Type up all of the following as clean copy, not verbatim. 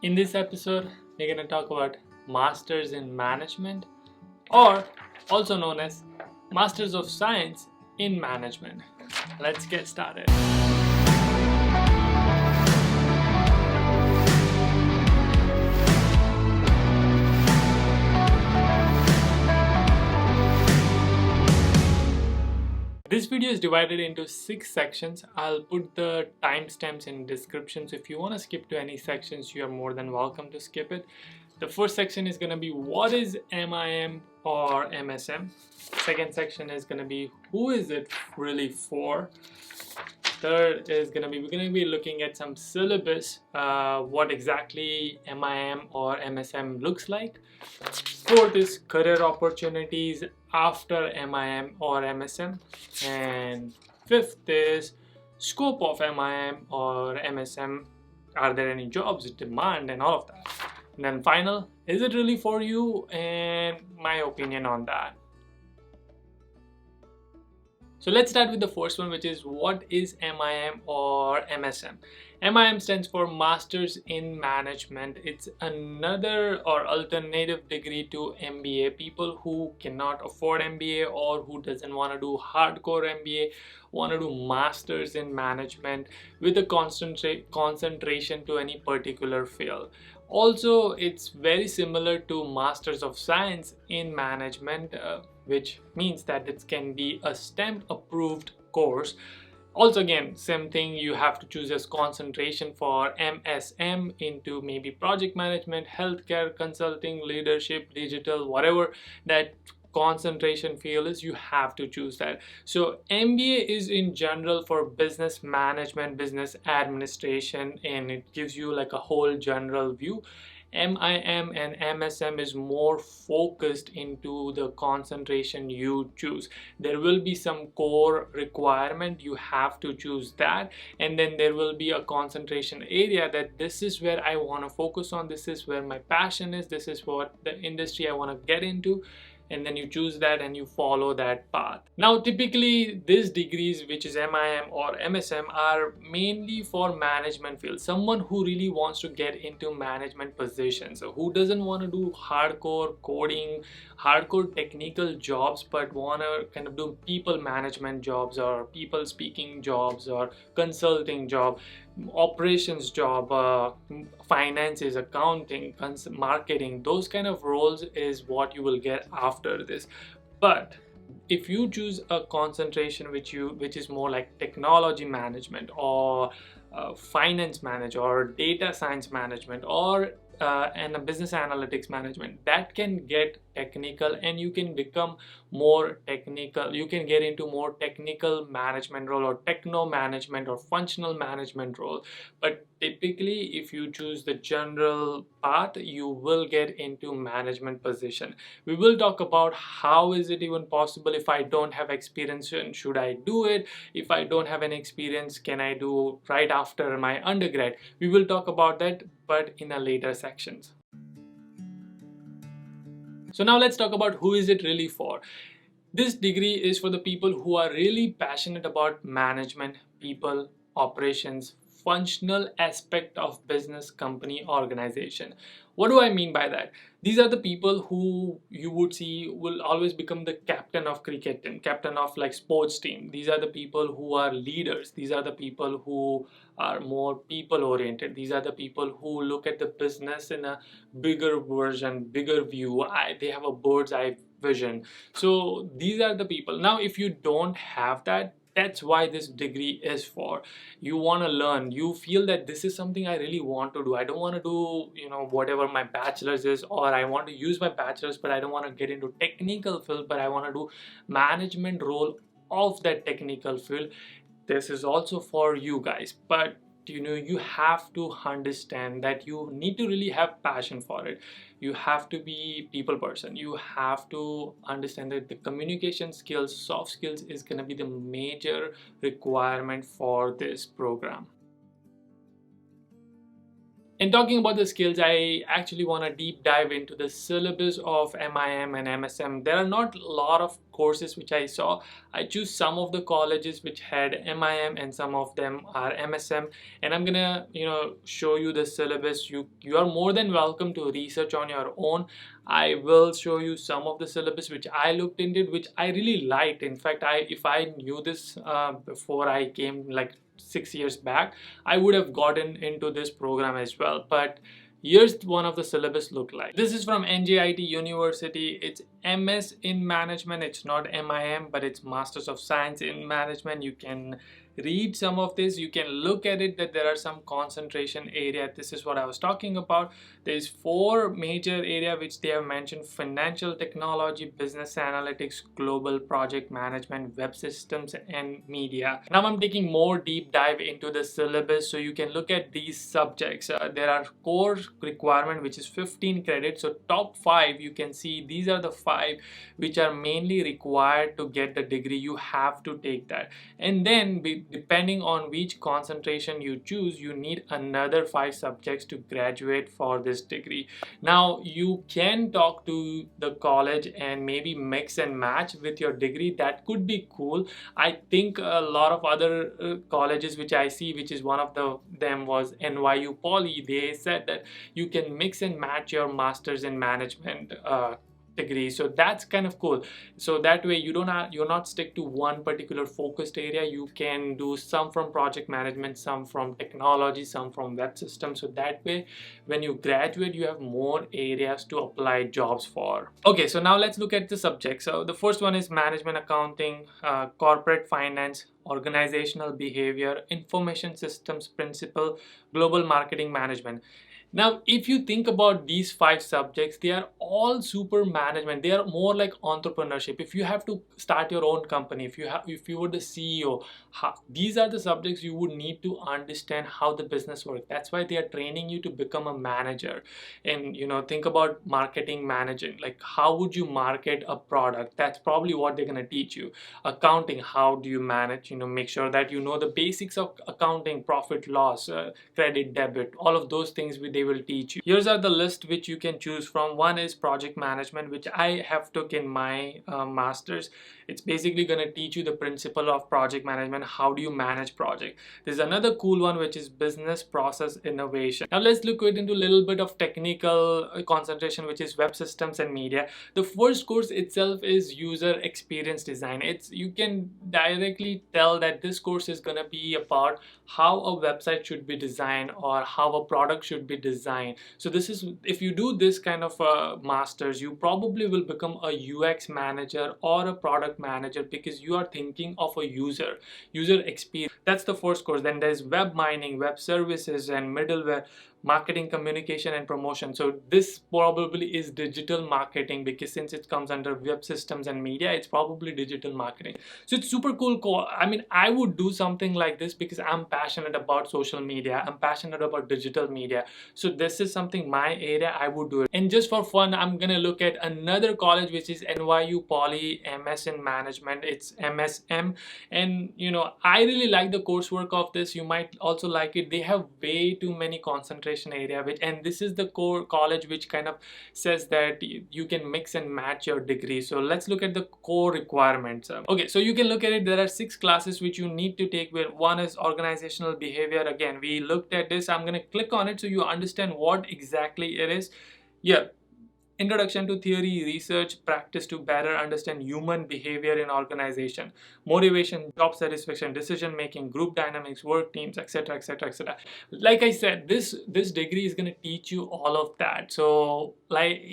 In this episode, we're going to talk about Masters in Management, or also known as Masters of Science in Management. Let's get started. This video is divided into 6 sections. I'll put the timestamps in description, so if you want to skip to any sections, you are more than welcome to skip it. The first section is going to be what is MIM or MSM. Second section is going to be who is it really for. Third is we're going to be looking at some syllabus, what exactly MIM or MSM looks like. Fourth is career opportunities after MIM or MSM. And fifth is scope of MIM or MSM. Are there any jobs, demand, and all of that. And then final, is it really for you, and my opinion on that. So let's start with the first one, which is what is MIM or MSM. MIM stands for Masters in Management. It's another or alternative degree to MBA. People who cannot afford MBA or who doesn't want to do hardcore MBA want to do Masters in Management with a concentration to any particular field. Also, it's very similar to Masters of Science in Management, which means that it can be a STEM approved course. Also, again, same thing, you have to choose as concentration for MSM into maybe project management, healthcare, consulting, leadership, digital, whatever that concentration field is, you have to choose that. So MBA is in general for business management, business administration, and it gives you like a whole general view. MIM and MSM is more focused into the concentration you choose. There will be some core requirement, you have to choose that, and then there will be a concentration area that this is where I want to focus on, this is where my passion is, this is what the industry I want to get into, and then you choose that and you follow that path. Now typically these degrees, which is MIM or MSM, are mainly for management field, someone who really wants to get into management positions, so who doesn't want to do hardcore coding, hardcore technical jobs, but want to kind of do people management jobs or people speaking jobs or consulting job, operations job, finances, accounting, marketing. Those kind of roles is what you will get after this. But if you choose a concentration which is more like technology management or finance management or data science management or and a business analytics management, that can get technical and you can become more technical. You can get into more technical management role or techno management or functional management role. But typically if you choose the general path, you will get into management position. We will talk about how is it even possible. If I don't have experience, should I do it? If I don't have any experience, can I do right after my undergrad? We will talk about that, but in a later sections. So now let's talk about who is it really for. This degree is for the people who are really passionate about management, people, operations, functional aspect of business, company, organization. What do I mean by that? These are the people who you would see will always become the captain of cricket team, captain of like sports team. These are the people who are leaders. These are the people who are more people oriented. These are the people who look at the business in a bigger version, bigger view. They have a bird's eye vision. So these are the people. Now if you don't have that, that's why this degree is for. You want to learn, you feel that this is something I really want to do. I don't want to do whatever my bachelor's is, or I want to use my bachelor's but I don't want to get into technical field, but I want to do management role of that technical field. This is also for you guys, but you have to understand that you need to really have passion for it. You have to be people person. You have to understand that the communication skills, soft skills is going to be the major requirement for this program. And talking about the skills, I actually want to deep dive into the syllabus of MIM and MSM. There are not a lot of courses which I saw. I choose some of the colleges which had MIM and some of them are MSM, and I'm gonna show you the syllabus. You are more than welcome to research on your own. I will show you some of the syllabus which I looked into, which I really liked. In fact, if I knew this before I came like 6 years back, I would have gotten into this program as well. But here's one of the syllabus look like. This is from NJIT University. It's MS in Management. It's not MIM, but it's Masters of Science in Management. You can read some of this. You can look at it that there are some concentration area. This is what I was talking about. There's 4 major area which they have mentioned: financial technology, business analytics, global project management, web systems, and media. Now I'm taking more deep dive into the syllabus so you can look at these subjects. There are core requirement which is 15 credits. So top 5, you can see these are the 5 which are mainly required to get the degree. You have to take that, and then depending on which concentration you choose, you need another 5 subjects to graduate for this degree. Now you can talk to the college and maybe mix and match with your degree. That could be cool. I think a lot of other colleges which I see, which is one of them was NYU Poly, they said that you can mix and match your masters in management degree. So that's kind of cool. So that way you're not stick to one particular focused area. You can do some from project management, some from technology, some from web systems. So that way when you graduate, you have more areas to apply jobs for. Okay, so now let's look at the subjects. So the first one is management accounting, corporate finance, organizational behavior, information systems principle, global marketing management. Now, if you think about these 5 subjects, they are all super management. They are more like entrepreneurship. If you have to start your own company, if you were the CEO, these are the subjects you would need to understand how the business works. That's why they are training you to become a manager. And think about marketing managing. Like, how would you market a product? That's probably what they're gonna teach you. Accounting, how do you manage? Make sure that you know the basics of accounting, profit loss, credit debit, all of those things they will teach you. Here's are the list which you can choose from. One is project management, which I have took in my masters. It's basically going to teach you the principle of project management. How do you manage project? There's another cool one which is business process innovation. Now let's look into a little bit of technical concentration, which is web systems and media. The first course itself is user experience design. You can directly tell that this course is going to be about how a website should be designed or how a product should be designed. So this is, if you do this kind of masters, you probably will become a UX manager or a product manager because you are thinking of a user experience. That's the first course. Then there's web mining, web services, and middleware, marketing, communication, and promotion. So this probably is digital marketing because since it comes under web systems and media, it's probably digital marketing. So it's super cool. I mean, I would do something like this because I'm passionate about social media. I'm passionate about digital media. So this is something my area, I would do it. And just for fun, I'm gonna look at another college which is NYU Poly MS in Management. It's MSM, and I really like the coursework of this. You might also like it. They have way too many concentration area, and this is the core college which kind of says that you can mix and match your degree. So let's look at the core requirements. Okay, so you can look at it. There are 6 classes which you need to take. Where one is organizational behavior. Again, we looked at this. I'm going to click on it so you understand what exactly it is. Yeah. Introduction to theory, research, practice to better understand human behavior in organization, motivation, job satisfaction, decision making, group dynamics, work teams, etc., etc., etc. Like I said, this degree is going to teach you all of that. So, like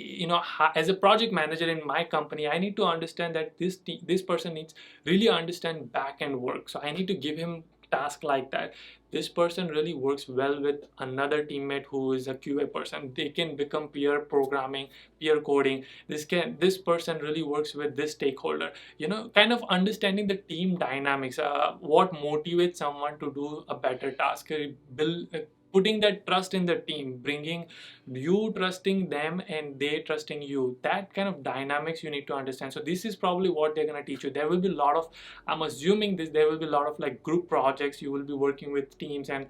as a project manager in my company, I need to understand that this person needs really understand back end work. So I need to give him task like that. This person really works well with another teammate who is a QA person. They can become peer programming, peer coding. This person really works with this stakeholder. Kind of understanding the team dynamics, what motivates someone to do a better task, putting that trust in the team, bringing you trusting them and they trusting you. That kind of dynamics you need to understand. So this is probably what they're going to teach you. There will be a lot of, I'm assuming there will be a lot of like group projects. You will be working with teams, and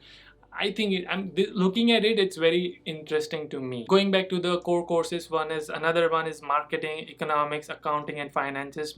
I think looking at it, it's very interesting to me. Going back to the core courses, another one is marketing, economics, accounting and finances,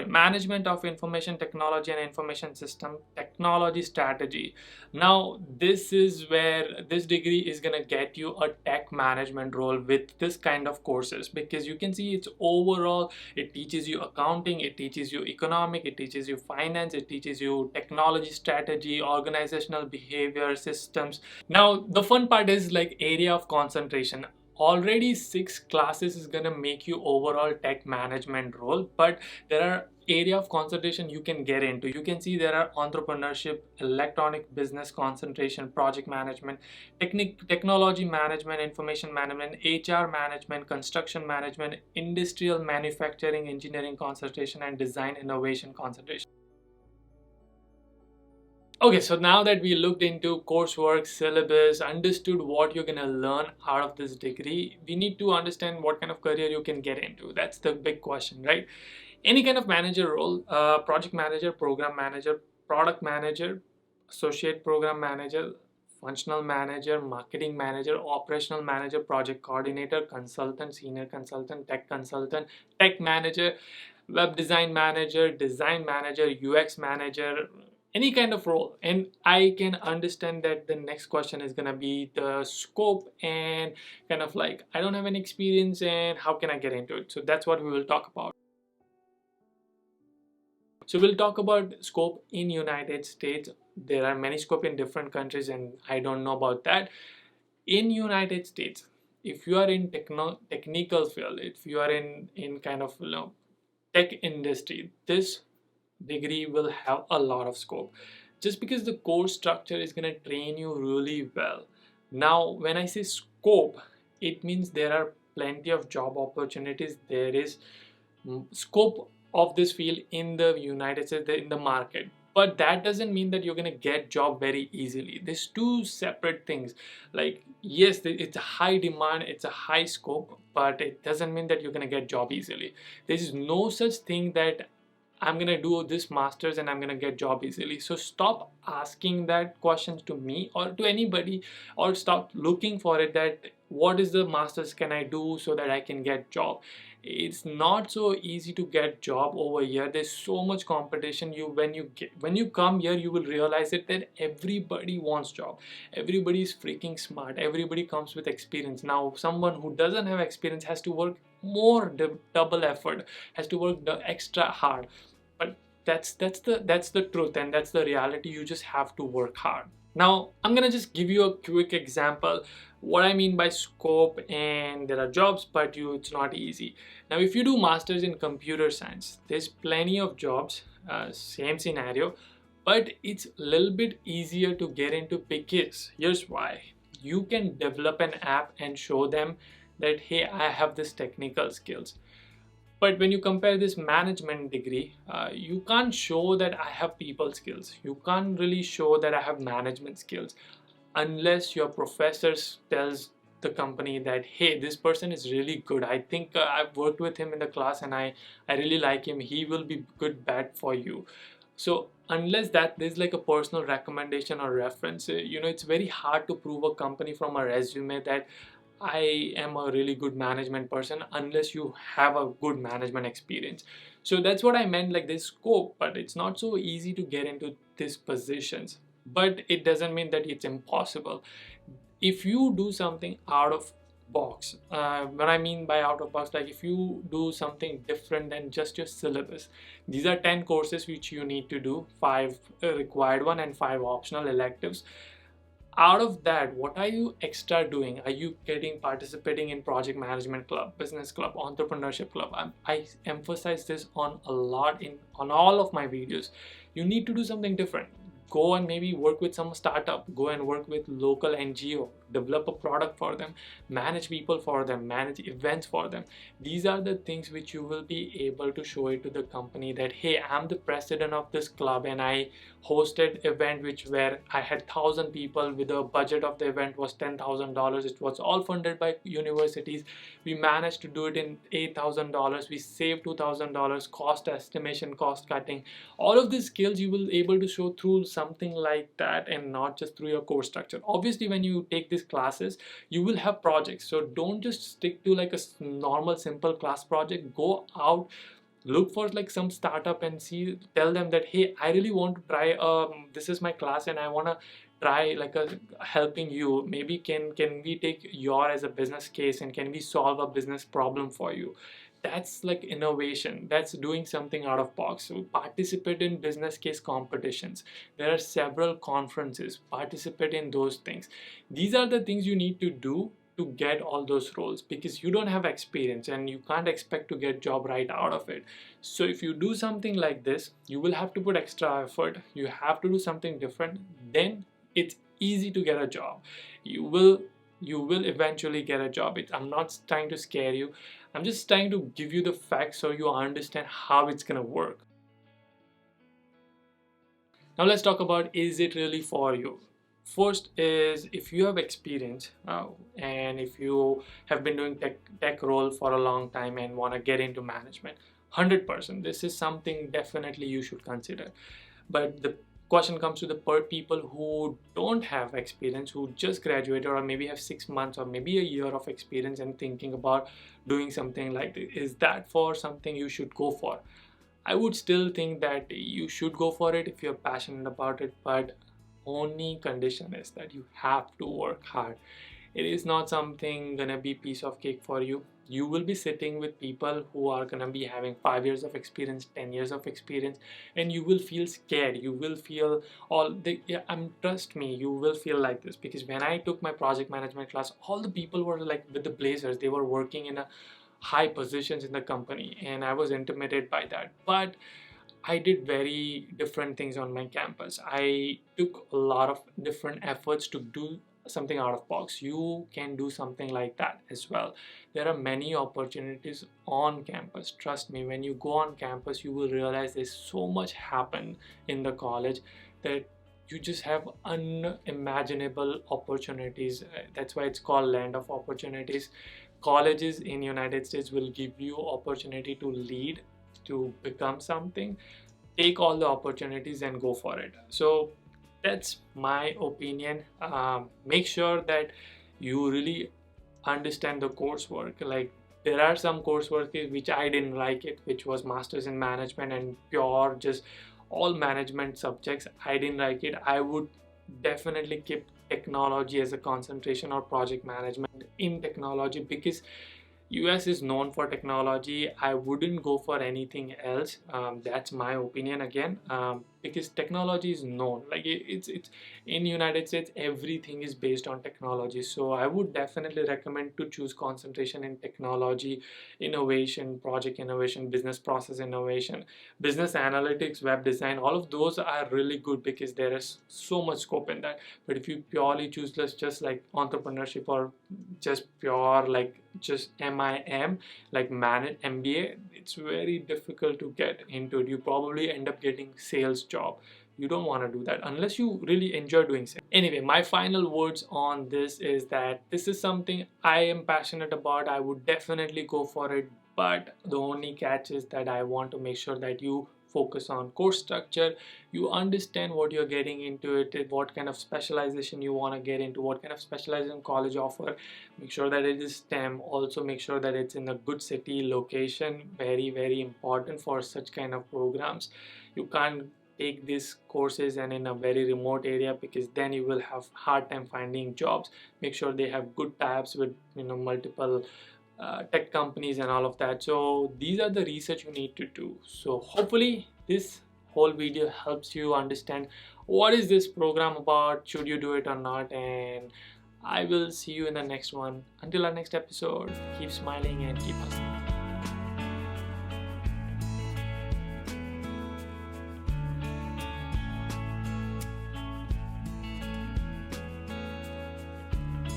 management of information technology and information system technology strategy. Now this is where this degree is gonna get you a tech management role with this kind of courses, because you can see it's overall, it teaches you accounting, it teaches you economic, it teaches you finance, it teaches you technology strategy, organizational behavior, systems. Now the fun part is like area of concentration. Already 6 classes is gonna make you overall tech management role, but there are area of concentration you can get into. You can see there are entrepreneurship, electronic business concentration, project management, technology management, information management, HR management, construction management, industrial manufacturing, engineering concentration, and design innovation concentration. Okay, so now that we looked into coursework, syllabus, understood what you're gonna learn out of this degree, we need to understand what kind of career you can get into. That's the big question, right? Any kind of manager role, project manager, program manager, product manager, associate program manager, functional manager, marketing manager, operational manager, project coordinator, consultant, senior consultant, tech manager, web design manager, UX manager, any kind of role. And I can understand that the next question is gonna be the scope and kind of like, I don't have any experience and how can I get into it? So that's what we will talk about. So we'll talk about scope in United States. There are many scope in different countries and I don't know about that. In United States, if you are in technical field, if you are in kind of tech industry, this degree will have a lot of scope, just because the course structure is going to train you really well. Now when I say scope, it means there are plenty of job opportunities. There is scope of this field in the United States, in the market, but that doesn't mean that you're going to get job very easily. There's two separate things. Like, yes, it's a high demand, it's a high scope, but it doesn't mean that you're going to get job easily. There is no such thing that I'm gonna do this master's and I'm gonna get job easily. So stop asking that questions to me or to anybody, or stop looking for it that what is the master's can I do so that I can get job. It's not so easy to get job over here. There's so much competition. When you come here, you will realize it that everybody wants job. Everybody is freaking smart. Everybody comes with experience. Now someone who doesn't have experience has to work more, double effort, has to work the extra hard. But that's the truth and that's the reality. You just have to work hard. Now I'm gonna just give you a quick example what I mean by scope. And there are jobs, but it's not easy. Now if you do masters in computer science, there's plenty of jobs, same scenario, but it's a little bit easier to get into because here's why. You can develop an app and show them that hey, I have this technical skills. But when you compare this management degree, you can't show that I have people skills. You can't really show that I have management skills unless your professor tells the company that hey, this person is really good. I think I've worked with him in the class and I really like him. He will be good bet for you. So unless that there's like a personal recommendation or reference, it's very hard to prove a company from a resume that I am a really good management person unless you have a good management experience. So that's what I meant, like this scope, but it's not so easy to get into these positions. But it doesn't mean that it's impossible. If you do something out of box, what I mean by out of box, like if you do something different than just your syllabus, these are 10 courses which you need to do, 5 required one and 5 optional electives. Out of that, what are you extra doing? Are you participating in project management club, business club, entrepreneurship club? I emphasize this on a lot on all of my videos. You need to do something different. Go and maybe work with some startup, go and work with local NGO, develop a product for them, manage people for them, manage events for them. These are the things which you will be able to show it to the company that, hey, I'm the president of this club and I hosted event where I had 1,000 people with a budget of the event was $10,000. It was all funded by universities. We managed to do it in $8,000. We saved $2,000, cost estimation, cost cutting. All of these skills you will able to show through something like that and not just through your course structure. Obviously, when you take these classes, you will have projects. So don't just stick to like a normal simple class project. Go out, look for like some startup and tell them that, hey, I really want to try this is my class and I want to try like helping you. Maybe can we take your as a business case and can we solve a business problem for you? That's like innovation. That's doing something out of box. So participate in business case competitions. There are several conferences. Participate in those things. These are the things you need to do to get all those roles, because you don't have experience and you can't expect to get job right out of it. So if you do something like this, you will have to put extra effort. You have to do something different. Then it's easy to get a job. You will eventually get a job. I'm not trying to scare you. I'm just trying to give you the facts so you understand how it's gonna work. Now let's talk about, is it really for you? First is, if you have experience and if you have been doing tech role for a long time and want to get into management, 100%, this is something definitely you should consider. But the question comes to the people who don't have experience, who just graduated or maybe have 6 months or maybe a year of experience and thinking about doing something like this. Is that for something you should go for? I would still think that you should go for it if you're passionate about it, but only condition is that you have to work hard. It is not something gonna be piece of cake for you. You will be sitting with people who are gonna be having 5 years of experience, 10 years of experience, and you will feel scared. You will feel trust me, you will feel like this, because when I took my project management class, all the people were like with the blazers. They were working in a high positions in the company and I was intimidated by that. But I did very different things on my campus. I took a lot of different efforts to do something out of box. You can do something like that as well. There are many opportunities on campus. Trust me, when you go on campus, you will realize there's so much happen in the college that you just have unimaginable opportunities. That's why it's called land of opportunities. Colleges in United States will give you opportunity to lead, to become something. Take all the opportunities and go for it. So that's my opinion. Make sure that you really understand the coursework. Like, there are some coursework which I didn't like it, which was masters in management and pure just all management subjects. I didn't like it. I would definitely keep technology as a concentration or project management in technology, because US is known for technology. I wouldn't go for anything else. That's my opinion again, because technology is known. Like it's in United States, everything is based on technology. So I would definitely recommend to choose concentration in technology, innovation, project innovation, business process innovation, business analytics, web design. All of those are really good because there is so much scope in that. But if you purely choose just like entrepreneurship or just pure like just MIM, like manage MBA, it's very difficult to get into it. You probably end up getting sales job. You don't want to do that unless you really enjoy doing sales. Anyway, my final words on this is that this is something I am passionate about. I would definitely go for it, but the only catch is that I want to make sure that you focus on course structure, you understand what you're getting into it, what kind of specialization you want to get into, what kind of specialization college offer. Make sure that it is STEM. Also make sure that it's in a good city location. Very important for such kind of programs. You can't take these courses and in a very remote area, because then you will have hard time finding jobs. Make sure they have good tabs with multiple tech companies and all of that. So these are the research you need to do. So hopefully this whole video helps you understand what is this program about, should you do it or not, and I will see you in the next one. Until our next episode, keep smiling and keep hustling.